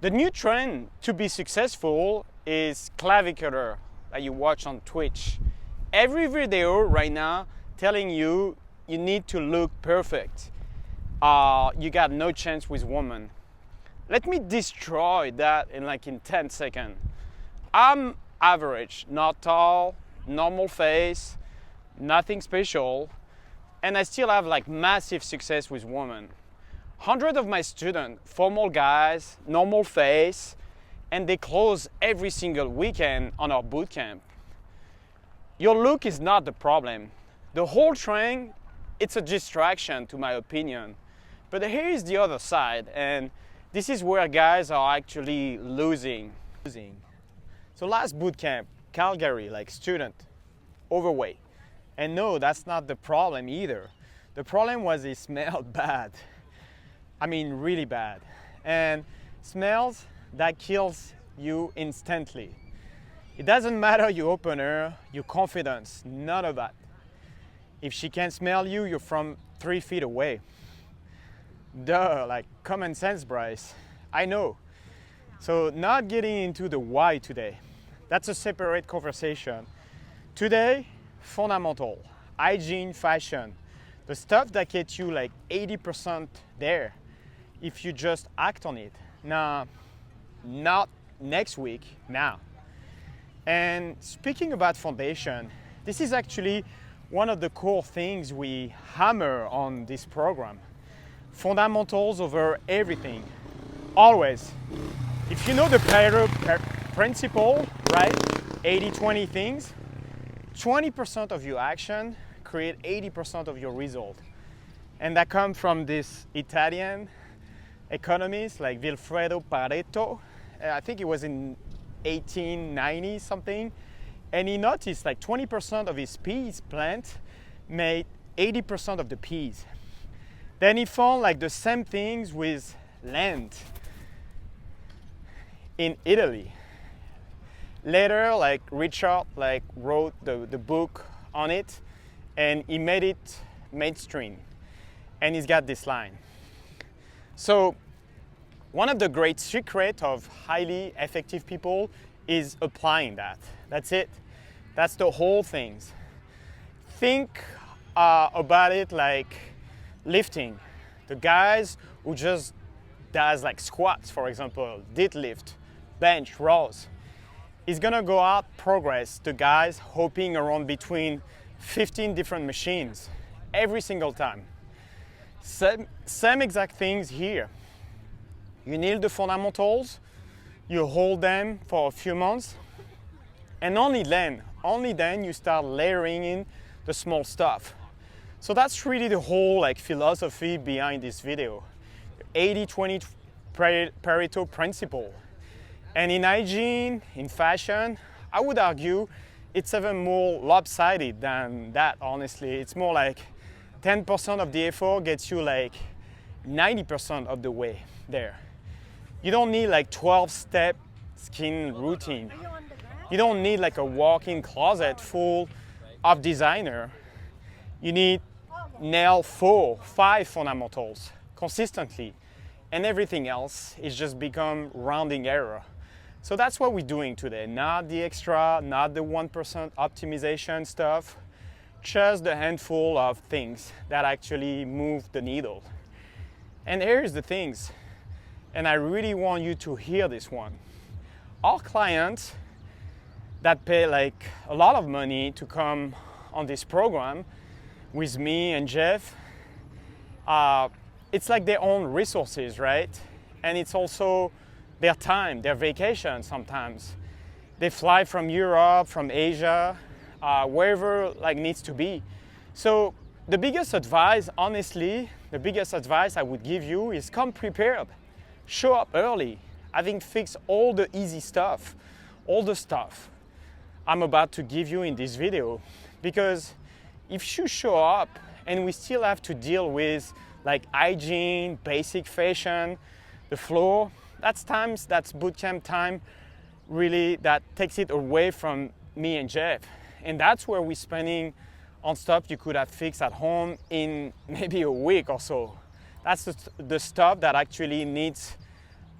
The new trend to be successful is clavicular that you watch on Twitch. Every video right now telling you you need to look perfect. You got no chance with women. Let me destroy that in 10 seconds. I'm average, not tall, normal face, nothing special, and I still have massive success with women. Hundreds of my students, formal guys, normal face, and they close every single weekend on our bootcamp. Your look is not the problem. The whole trend, it's a distraction to my opinion. But here is the other side, and this is where guys are actually losing. So last bootcamp, Calgary, student, overweight. And no, that's not the problem either. The problem was he smelled bad. I mean, really bad. And smells, that kills you instantly. It doesn't matter your opener, your confidence, none of that. If she can't smell you, you're from 3 feet away. Duh, common sense, Bryce. I know. So not getting into the why today. That's a separate conversation. Today, fundamental, hygiene, fashion. The stuff that gets you 80% there if you just act on it. Now, not next week, now. And speaking about foundation, this is actually one of the core things we hammer on this program. Fundamentals over everything, always. If you know the principle, right, 80-20 things, 20% of your action create 80% of your result. And that comes from this Italian economist like Vilfredo Pareto. I think it was in 1890 something. And he noticed 20% of his peas plant made 80% of the peas. Then he found the same things with land in Italy. Later, Richard wrote the book on it, and he made it mainstream. And he's got this line. So one of the great secrets of highly effective people is applying that. That's it. That's the whole thing. Think about it like lifting. The guys who just does squats, for example, deadlift, bench, rows, is gonna go out progress the guys hopping around between 15 different machines every single time. Same exact things here. You nail the fundamentals, you hold them for a few months, and only then you start layering in the small stuff. So that's really the whole philosophy behind this video. 80-20 Pareto principle. And in hygiene, in fashion, I would argue it's even more lopsided than that, honestly. It's more 10% of the effort gets you 90% of the way there. You don't need 12-step skin routine. You don't need a walk-in closet full of designer. You need nail 4, 5 fundamentals consistently, and everything else is just become rounding error. So that's what we're doing today. Not the extra, not the 1% optimization stuff, just the handful of things that actually move the needle. And here's the things, and I really want you to hear this one. Our clients that pay a lot of money to come on this program with me and Jeff, it's their own resources, right? And it's also their time, their vacation sometimes. They fly from Europe, from Asia, wherever needs to be. So the biggest advice, honestly, the biggest advice I would give you is come prepared. Show up early, having fixed all the easy stuff, all the stuff I'm about to give you in this video. Because if you show up and we still have to deal with hygiene, basic fashion, the floor, that's bootcamp time really that takes it away from me and Jeff. And that's where we're spending on stuff you could have fixed at home in maybe a week or so. That's the stuff that actually needs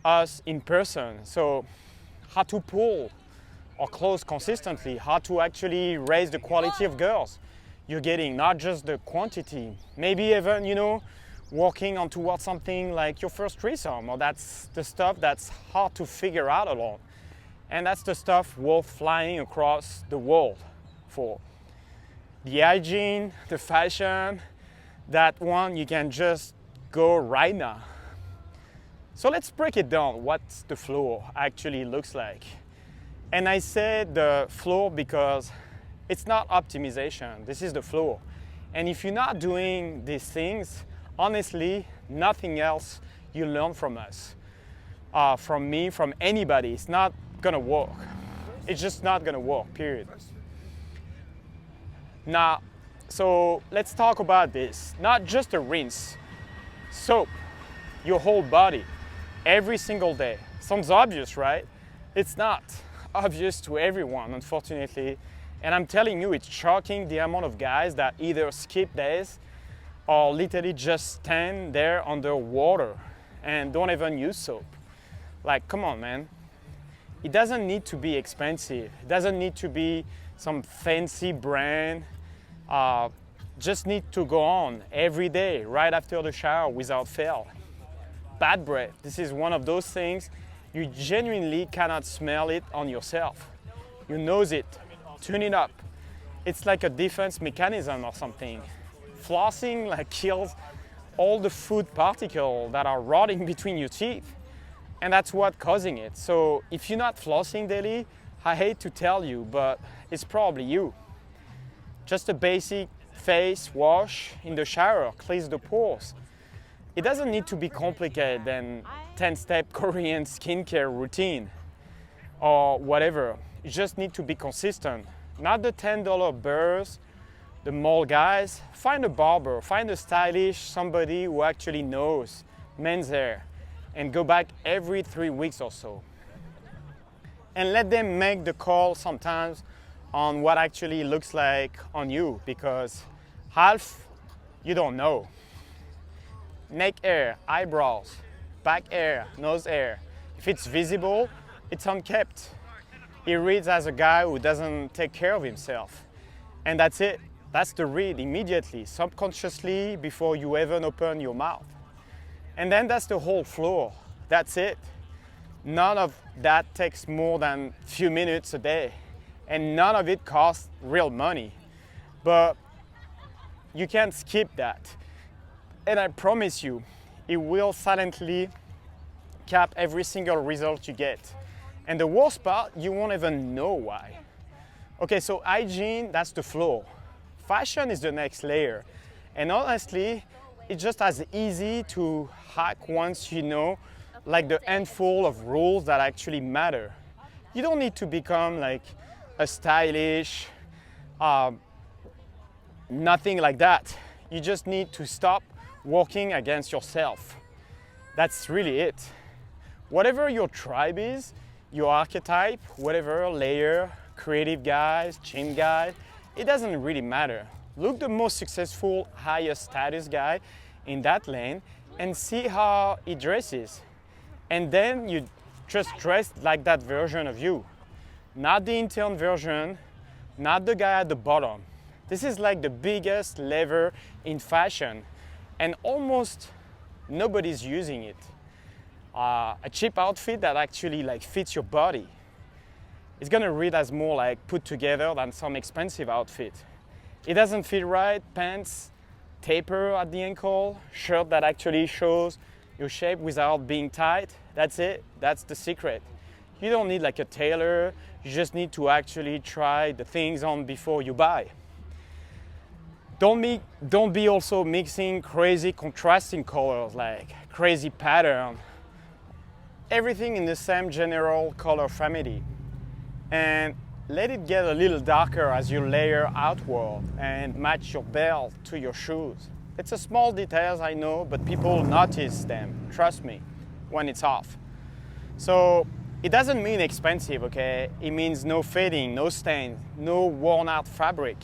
us in person. So how to pull our clothes consistently, how to actually raise the quality of girls you're getting, not just the quantity. Maybe even, you know, working on towards something like your first threesome, or that's the stuff that's hard to figure out alone. And that's the stuff worth flying across the world for. The hygiene, the fashion, that one you can just go right now. So let's break it down, what the floor actually looks like. And I said the floor because it's not optimization, this is the floor. And if you're not doing these things, honestly, nothing else you learn from us, from me, from anybody, it's not gonna work. It's just not gonna work, period. Now, so let's talk about this. Not just a rinse, soap, your whole body, every single day. Sounds obvious, right? It's not obvious to everyone, unfortunately. And I'm telling you, it's shocking the amount of guys that either skip days or literally just stand there underwater and don't even use soap. Like, come on, man. It doesn't need to be expensive. It doesn't need to be some fancy brand. Just need to go on every day, right after the shower, without fail. Bad breath. This is one of those things you genuinely cannot smell it on yourself. You nose it, tune it up. It's like a defense mechanism or something. Flossing like kills all the food particles that are rotting between your teeth. And that's what's causing it. So if you're not flossing daily, I hate to tell you, but it's probably you. Just a basic face wash in the shower clears the pores. It doesn't need to be complicated than 10-step Korean skincare routine or whatever. You just need to be consistent. Not the $10 burrs, the mall guys. Find a barber, find a stylish, somebody who actually knows men's hair, and go back every 3 weeks or so. And let them make the call sometimes on what actually looks like on you, because half you don't know. Neck hair, eyebrows, back hair, nose hair. If it's visible, it's unkept. He reads as a guy who doesn't take care of himself. And that's it. That's the read immediately, subconsciously, before you even open your mouth. And then that's the whole floor. That's it. None of that takes more than a few minutes a day. And none of it costs real money. But you can't skip that. And I promise you, it will silently cap every single result you get. And the worst part, you won't even know why. Okay, so hygiene, that's the floor. Fashion is the next layer. And honestly, it's just as easy to hack once you know, like the handful of rules that actually matter. You don't need to become like a stylish, nothing like that. You just need to stop working against yourself. That's really it. Whatever your tribe is, your archetype, whatever layer, creative guys, gym guys, it doesn't really matter. Look the most successful, highest status guy in that lane and see how he dresses. And then you just dress like that version of you. Not the intern version, not the guy at the bottom. This is like the biggest lever in fashion, and almost nobody's using it. A cheap outfit that actually like fits your body. It's gonna read as more like put together than some expensive outfit. It doesn't fit right, pants, taper at the ankle, shirt that actually shows your shape without being tight. That's it, that's the secret. You don't need like a tailor, you just need to actually try the things on before you buy. Don't be also mixing crazy contrasting colors, like crazy pattern. Everything in the same general color family. And let it get a little darker as you layer outward and match your belt to your shoes. It's a small details, I know, but people notice them, trust me, when it's off. So it doesn't mean expensive, okay? It means no fading, no stain, no worn out fabric,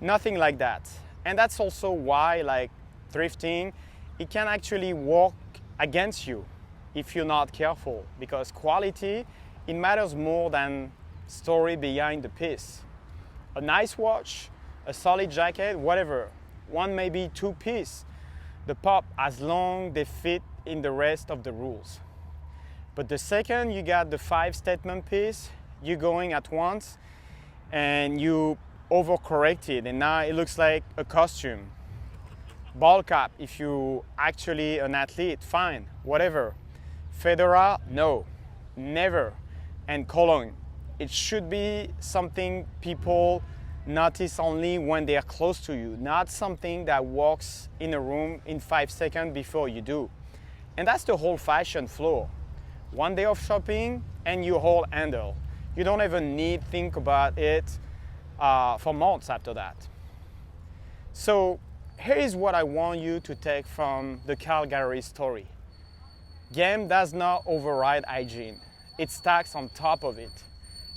nothing like that. And that's also why, like thrifting, it can actually work against you. if you're not careful, because quality, it matters more than story behind the piece. A nice watch, a solid jacket, whatever, one maybe two piece, the pop as long they fit in the rest of the rules. But the second you got the 5 statement piece, you're going at once and you overcorrected and now it looks like a costume. Ball cap, if you actually an athlete, fine, whatever. Fedora, no, never. And cologne, it should be something people notice only when they are close to you, not something that walks in a room in 5 seconds before you do. And that's the whole fashion floor. One day of shopping and you whole handle. You don't even need think about it for months after that. So here is what I want you to take from the Calgary story. Game does not override hygiene. It stacks on top of it.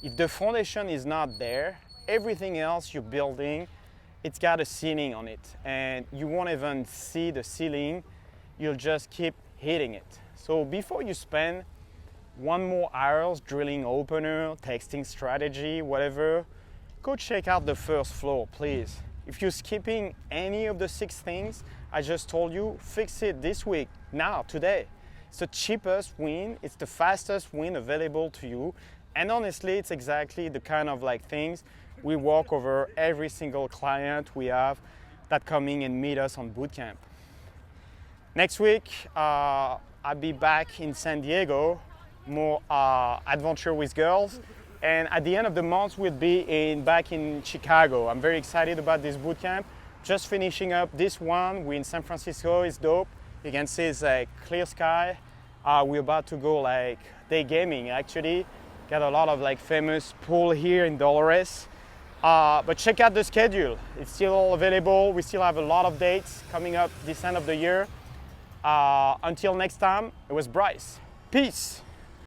If the foundation is not there, everything else you're building, it's got a ceiling on it and you won't even see the ceiling, you'll just keep hitting it. So before you spend one more hours drilling opener, texting strategy, whatever, go check out the first floor, please. If you're skipping any of the 6 things I just told you, fix it this week, now, today. It's the cheapest win, it's the fastest win available to you. And honestly, it's exactly the kind of things we walk over every single client we have that coming and meet us on Bootcamp. Next week, I'll be back in San Diego, more adventure with girls. And at the end of the month, we'll be back in Chicago. I'm very excited about this bootcamp. Just finishing up this one. We're in San Francisco, it's dope. You can see it's clear sky. We're about to go day gaming actually. Got a lot of famous pool here in Dolores. But check out the schedule. It's still available. We still have a lot of dates coming up this end of the year. Until next time, it was Bryce. Peace.